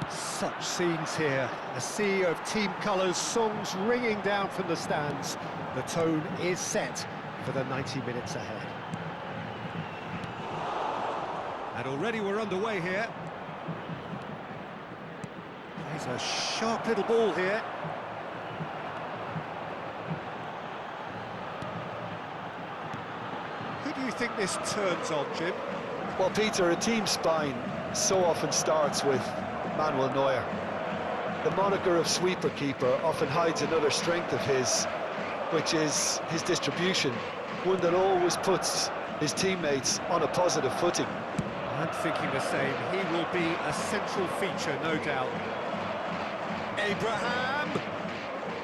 Such scenes here, a sea of team colours, songs ringing down from the stands. The tone is set for the 90 minutes ahead. And already we're underway here. Plays a sharp little ball here. Who do you think this turns on, Jim? Well, Peter, a team spine so often starts with Manuel Neuer. The moniker of sweeper keeper often hides another strength of his, which is his distribution, one that always puts his teammates on a positive footing. I'm thinking the same. He will be a central feature, no doubt. Abraham!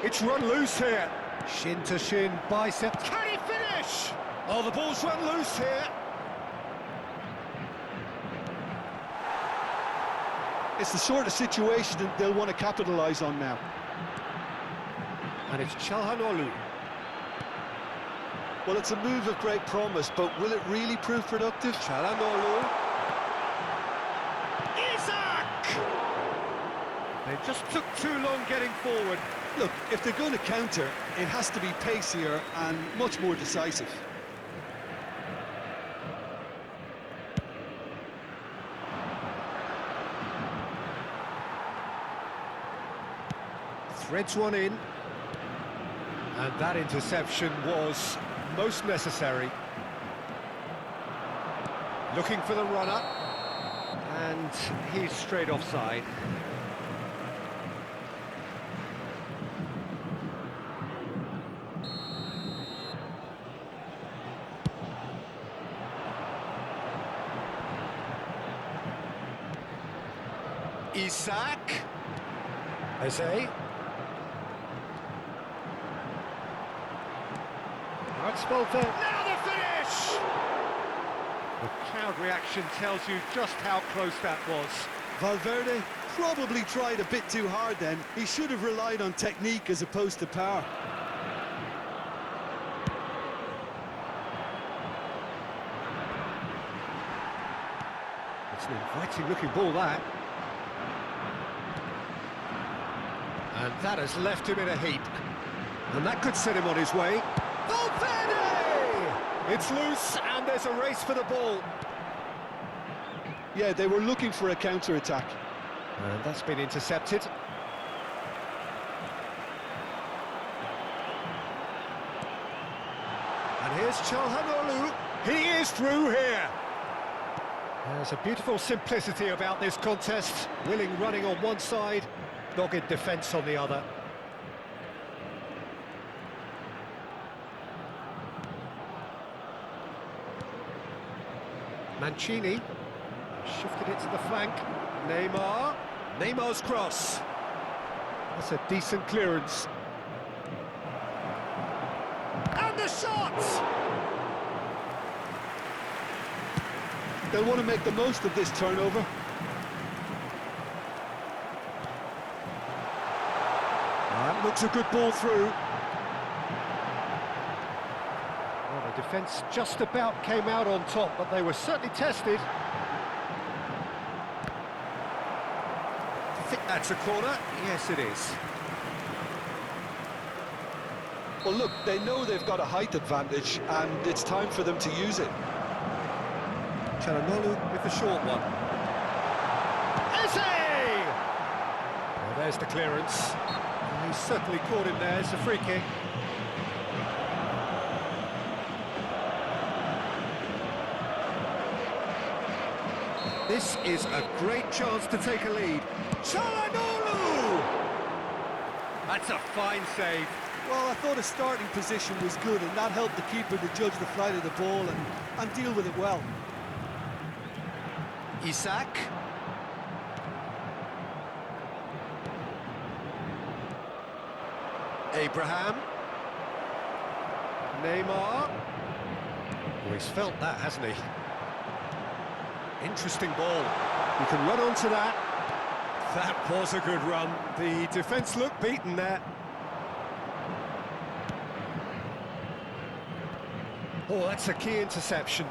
It's run loose here. Shin to shin, bicep. Can he finish? Oh, the ball's run loose here. It's the sort of situation that they'll want to capitalise on now. And it's Çalhanoğlu. Well, it's a move of great promise, but will it really prove productive? Çalhanoğlu. Isak! They just took too long getting forward. Look, if they're going to counter, it has to be pacier and much more decisive. Threads one in. And that interception was most necessary. Looking for the runner. And he's straight offside. Isak. Eze. Now the finish! The crowd reaction tells you just how close that was. Valverde probably tried a bit too hard then. He should have relied on technique as opposed to power. It's an inviting looking ball, that. And that has left him in a heap. And that could set him on his way. Valverde! It's loose, and there's a race for the ball. Yeah, they were looking for a counter-attack. And that's been intercepted. And here's Çalhanoğlu. He is through here. There's a beautiful simplicity about this contest. Willing running on one side, dogged defence on the other. Mancini shifted it to the flank. Neymar's cross. That's a decent clearance. And the shot! They'll want to make the most of this turnover. That looks a good ball through. Well, the defence just about came out on top, but they were certainly tested. I think that's a corner. Yes, it is. Well, look, they know they've got a height advantage, and it's time for them to use it. Çalhanoğlu with the short one. Eze! Well, there's the clearance. And he's certainly caught him there. It's a free kick. This is a great chance to take a lead. Çalhanoğlu! That's a fine save. Well, I thought his starting position was good, and that helped the keeper to judge the flight of the ball and deal with it well. Isak. Abraham. Neymar. Oh, he's felt that, hasn't he? Interesting ball. You can run onto that. That was a good run. The defence looked beaten there. Oh, that's a key interception.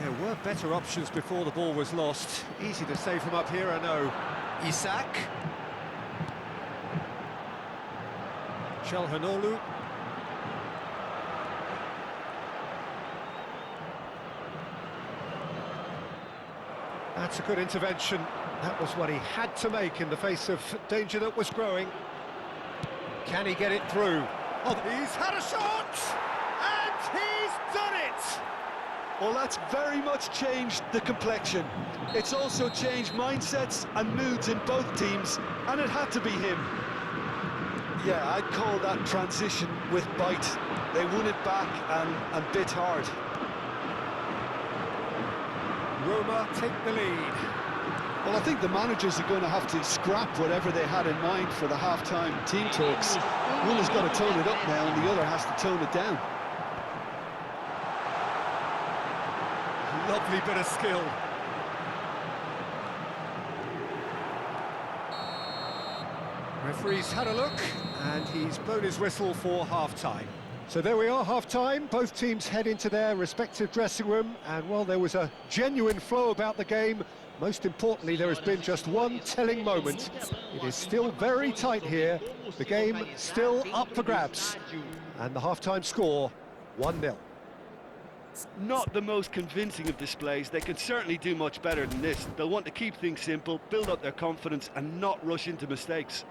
Yeah, There were better options before the ball was lost. Easy to save from up here, I know. Isak. Çalhanoğlu. That's a good intervention. That was what he had to make in the face of danger that was growing. Can he get it through? Oh, he's had a shot! And he's done it! Well, that's very much changed the complexion. It's also changed mindsets and moods in both teams, and it had to be him. Yeah, I'd call that transition with bite. They won it back and bit hard. Roma take the lead. Well, I think the managers are going to have to scrap whatever they had in mind for the half-time team talks. One has got to tone it up now, and the other has to tone it down. Lovely bit of skill. Referee's had a look, and he's blown his whistle for half-time. So there we are, half-time. Both teams head into their respective dressing room, and while there was a genuine flow about the game, most importantly, there has been just one telling moment. It is still very tight here. The game still up for grabs. And the half-time score, 1-0. Not the most convincing of displays. They can certainly do much better than this. They'll want to keep things simple, build up their confidence, and not rush into mistakes.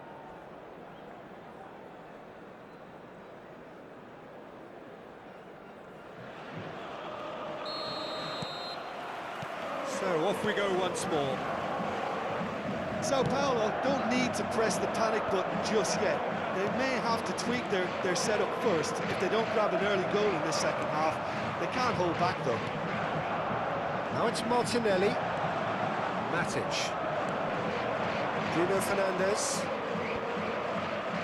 So off we go once more. Sao Paulo don't need to press the panic button just yet. They may have to tweak their setup first if they don't grab an early goal in this second half. They can't hold back though. Now it's Martinelli. Matic. Bruno Fernandes.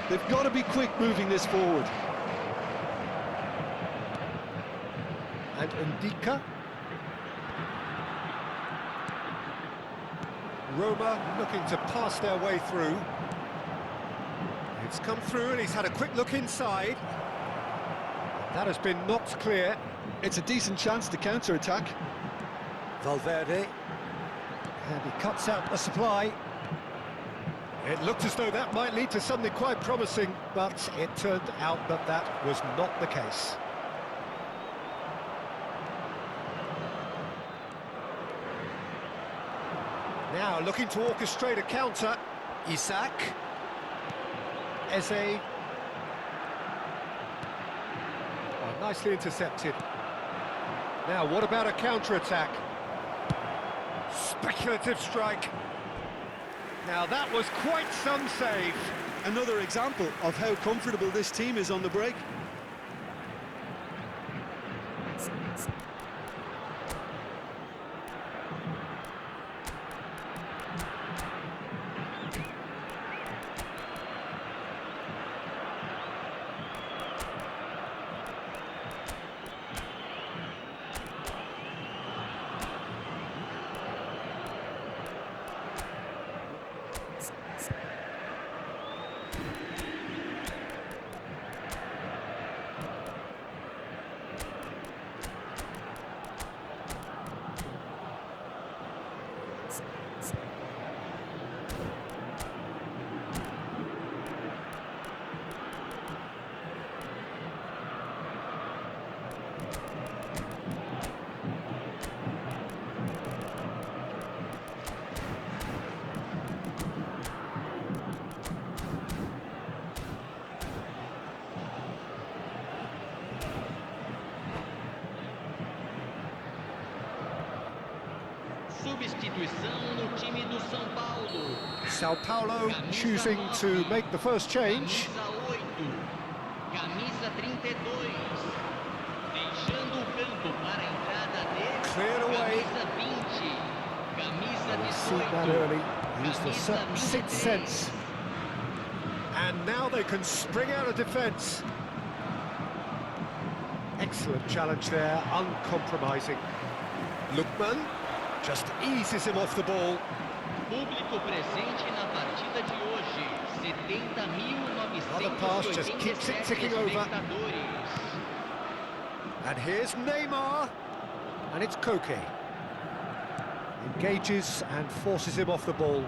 They've got to be quick moving this forward. And Ndika. Roma looking to pass their way through. It's come through and he's had a quick look inside. That has been knocked clear. It's a decent chance to counter-attack. Valverde. And he cuts out the supply. It looked as though that might lead to something quite promising, but it turned out that that was not the case. Now looking to orchestrate a counter. Isak. Eze. Oh, nicely intercepted. Now what about a counter-attack? Speculative strike. Now that was quite some save. Another example of how comfortable this team is on the break. Substituição no time do São Paulo. Sao Paulo choosing to make the first change. Camisa 32. Deixando o campo para a entrada de Cleared away. Camisa 20. Camisa See that 18. early. Used a certain sixth sense. And now they can spring out of defence. Excellent challenge there, uncompromising. Lookman just eases him off the ball. Público presente na partida de hoje. 70.983 Another pass just keeps it ticking over. espectadores. And here's Neymar. And it's Koke. Engages and forces him off the ball.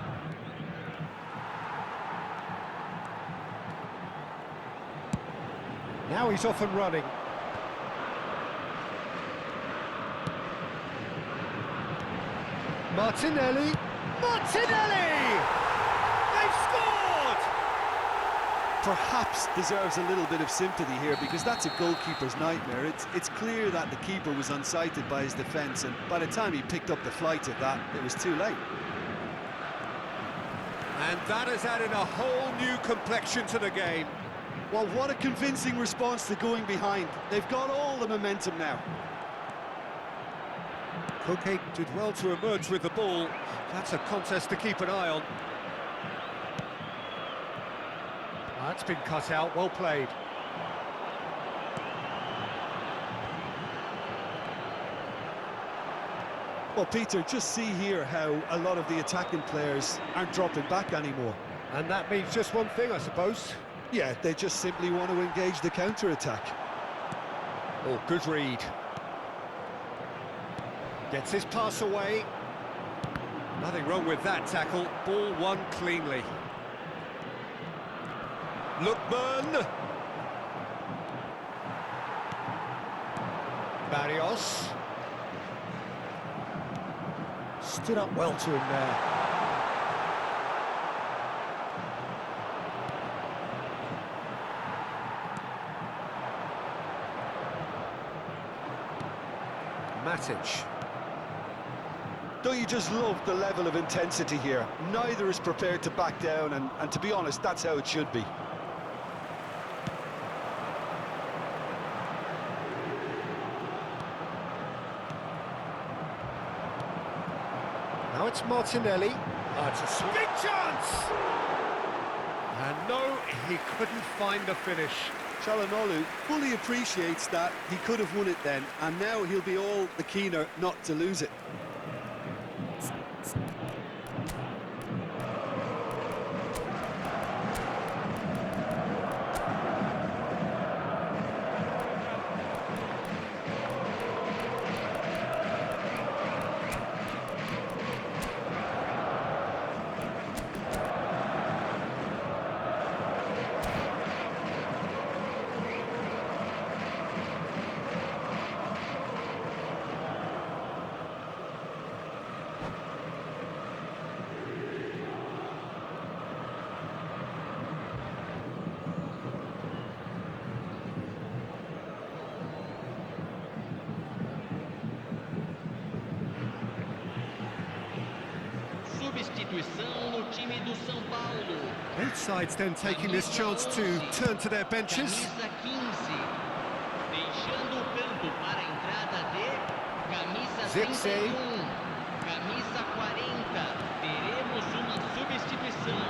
Now he's off and running. Martinelli! Martinelli! They've scored! Perhaps deserves a little bit of sympathy here, because that's a goalkeeper's nightmare. It's clear that the keeper was unsighted by his defence, and by the time he picked up the flight of that, it was too late. And that has added a whole new complexion to the game. Well, what a convincing response to going behind. They've got all the momentum now. Koke did well to emerge with the ball. That's a contest to keep an eye on. That's been cut out, well played. Well, Peter, just see here how a lot of the attacking players aren't dropping back anymore. And that means just one thing, I suppose. Yeah, they just simply want to engage the counter-attack. Oh, good read. Gets his pass away. Nothing wrong with that tackle. Ball won cleanly. Lookman. Barrios. Stood up well to him there. Matic. Don't you just love the level of intensity here? Neither is prepared to back down, and to be honest, that's how it should be. Now it's Martinelli. It's a big chance! And no, he couldn't find the finish. Çalhanoğlu fully appreciates that he could have won it then, and now he'll be all the keener not to lose it. Substituição no time do São Paulo. Both sides then taking this chance to turn to their benches. Camisa 15. Deixando o campo para a entrada de camisa Zirkzee. 31. Camisa 40. Teremos uma substituição.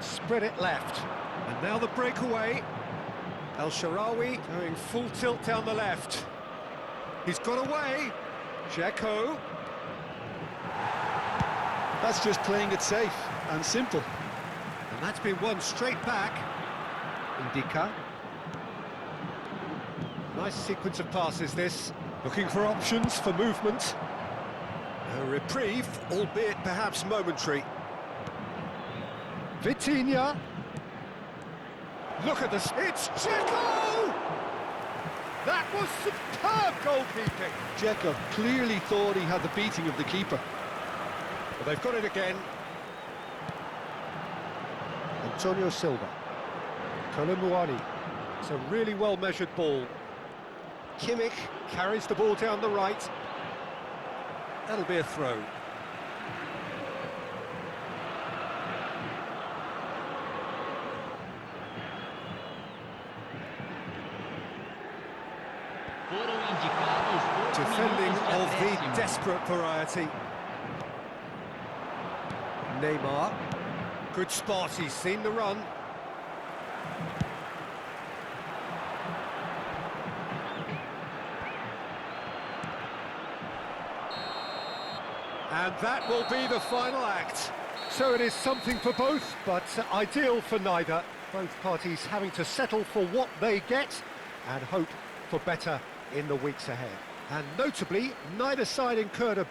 Spread it left. And now the breakaway. El Shaarawy going full tilt down the left. He's got away. Dzeko. That's just playing it safe and simple. And that's been won straight back. Indica. Nice sequence of passes this. Looking for options for movement. A reprieve, albeit perhaps momentary. Vitinha. Look at this. It's Dzeko! That was superb goalkeeping. Dzeko clearly thought he had the beating of the keeper. Well, they've got it again. Antonio Silva. Kolomuani. It's a really well-measured ball. Kimmich carries the ball down the right. That'll be a throw. Foram indicados 2 Defending minutos de of the acréscimo. desperate variety. Neymar. Good spot, he's seen the run. And that will be the final act. So it is something for both, but ideal for neither. Both parties having to settle for what they get and hope for better in the weeks ahead. And notably, neither side incurred a